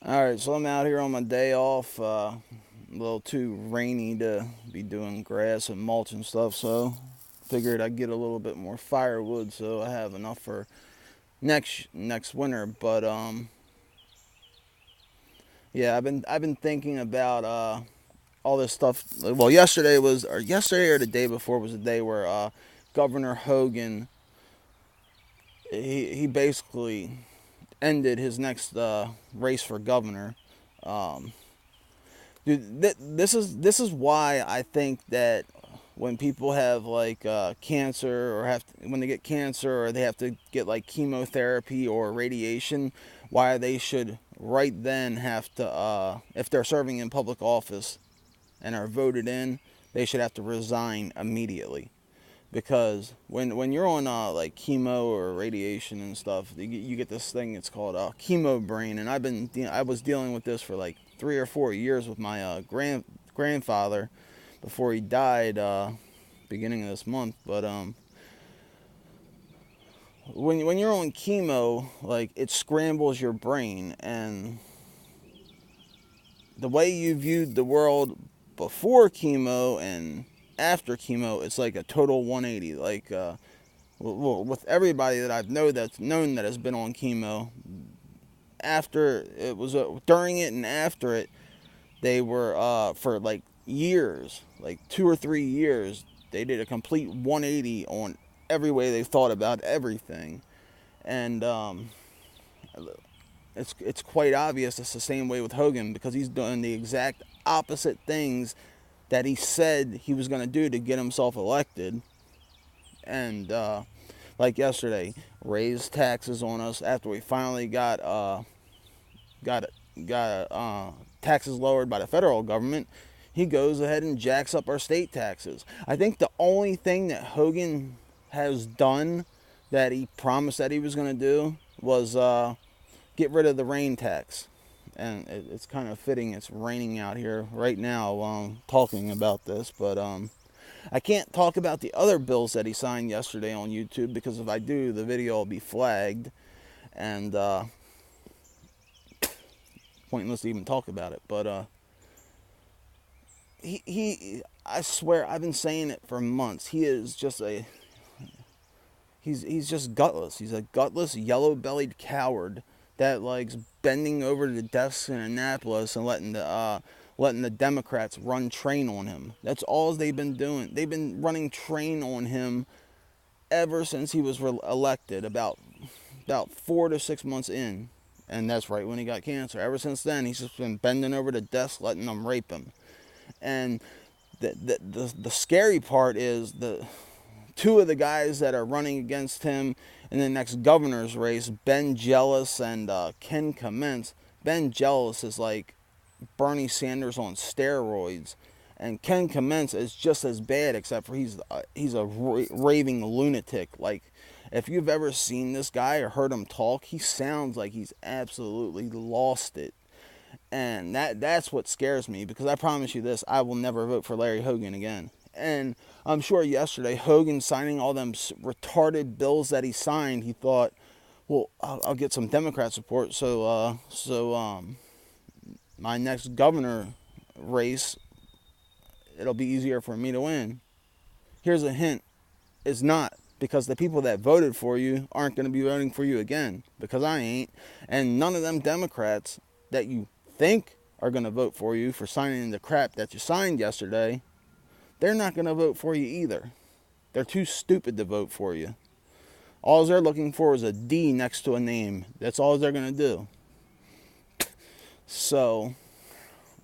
Alright, so I'm out here on my day off. A little too rainy to be doing grass and mulch and stuff, so figured I'd get a little bit more firewood so I have enough for next winter. But yeah, I've been thinking about all this stuff. Well, yesterday or the day before was the day where Governor Hogan he basically ended his next race for governor. Um, Dude, this is why I think that when people have like cancer or when they get cancer or they have to get like chemotherapy or radiation, why they should right then have to if they're serving in public office and are voted in, they should have to resign immediately. Because when you're on like chemo or radiation and stuff, you get this thing. It's called chemo brain, and I was dealing with this for like 3 or 4 years with my grandfather before he died beginning of this month. But when you're on chemo, like it scrambles your brain, and the way you viewed the world before chemo and after chemo, it's like a total 180. Like well, with everybody that I've known that has been on chemo, after it was during it and after it, they were for like years, like 2 or 3 years, they did a complete 180 on every way they thought about everything, and it's quite obvious it's the same way with Hogan because he's doing the exact opposite things that he said he was going to do to get himself elected, and like yesterday, raised taxes on us after we finally got taxes lowered by the federal government. He goes ahead and jacks up our state taxes. I think the only thing that Hogan has done that he promised that he was going to do was get rid of the rain tax. And it's kind of fitting. It's raining out here right now while I'm talking about this, but I can't talk about the other bills that he signed yesterday on YouTube because if I do, the video will be flagged, and pointless to even talk about it. But I swear, I've been saying it for months. He's just gutless. He's a gutless, yellow-bellied coward that likes bending over to the desks in Annapolis and letting the Democrats run train on him. That's all they've been doing. They've been running train on him ever since he was elected, about 4 to 6 months in, and that's right when he got cancer. Ever since then, he's just been bending over the desk, letting them rape him. And the scary part is the two of the guys that are running against him in the next governor's race, Ben Jealous and Ken Commence. Ben Jealous is like Bernie Sanders on steroids, and Ken Commence is just as bad, except for he's a raving lunatic. Like, if you've ever seen this guy or heard him talk, he sounds like he's absolutely lost it. And that's what scares me, because I promise you this, I will never vote for Larry Hogan again. And I'm sure yesterday, Hogan signing all them retarded bills that he signed, he thought, well, I'll get some Democrat support, so my next governor race, it'll be easier for me to win. Here's a hint: it's not, because the people that voted for you aren't going to be voting for you again, because I ain't, and none of them Democrats that you think are going to vote for you for signing the crap that you signed yesterday, they're not going to vote for you either. They're too stupid to vote for you. All they're looking for is a D next to a name. That's all they're going to do. So,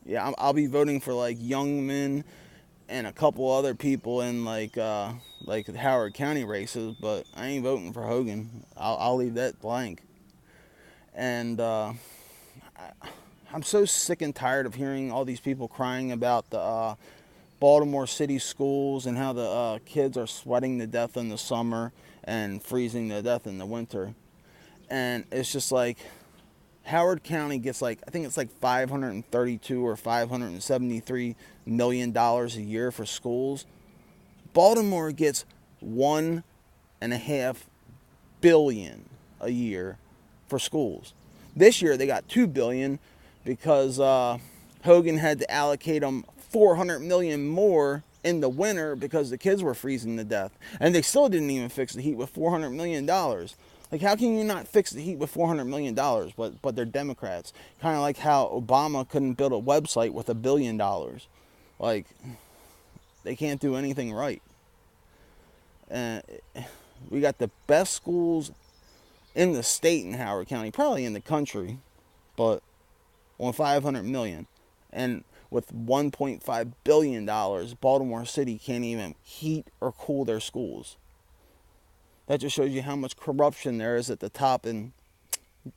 yeah, I'll be voting for like Youngman and a couple other people in like the Howard County races, but I ain't voting for Hogan. I'll leave that blank. And I'm so sick and tired of hearing all these people crying about the Baltimore City schools and how the kids are sweating to death in the summer and freezing to death in the winter. And it's just like, Howard County gets like, I think it's like 532 or 573 million dollars a year for schools. Baltimore gets 1.5 billion a year for schools. This year they got 2 billion because Hogan had to allocate them 400 million more in the winter because the kids were freezing to death, and they still didn't even fix the heat with 400 million dollars. Like, how can you not fix the heat with 400 million dollars? But they're Democrats. Kind of like how Obama couldn't build a website with $1 billion. Like, they can't do anything right. And we got the best schools in the state in Howard County, probably in the country, but on 500 million, and with 1.5 billion dollars, Baltimore City can't even heat or cool their schools. That just shows you how much corruption there is at the top in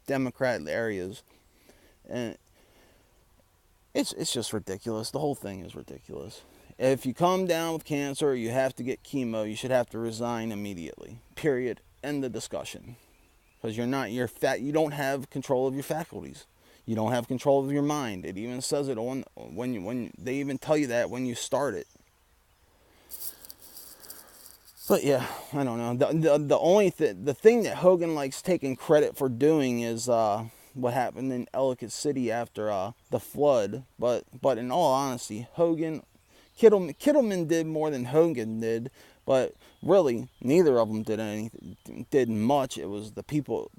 Democrat areas, and it's just ridiculous. The whole thing is ridiculous. If you come down with cancer, you have to get chemo. You should have to resign immediately. Period. End of discussion. Because you're fat. You don't have control of your faculties. You don't have control of your mind. It even says it on when they even tell you that when you start it. But yeah, I don't know. The only the thing that Hogan likes taking credit for doing is what happened in Ellicott City after the flood. But in all honesty, Kittleman did more than Hogan did. But really, neither of them did much. It was the people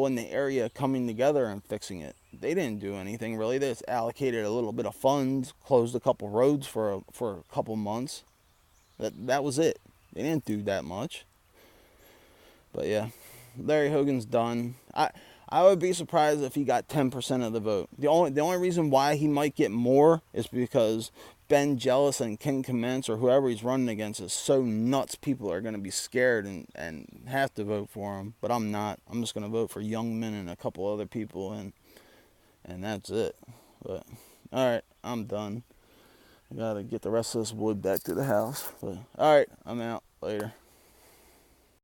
in the area coming together and fixing it. They didn't do anything really. They just allocated a little bit of funds, closed a couple roads for a couple months. That was it. They didn't do that much. But yeah, Larry Hogan's done. I would be surprised if he got 10% of the vote. The only reason why he might get more is because Ben Jealous and Ken Commence or whoever he's running against is so nuts. People are going to be scared and have to vote for him. But I'm not. I'm just going to vote for Youngman and a couple other people, and that's it. But all right, I'm done. I gotta get the rest of this wood back to the house. But all right, I'm out. Later.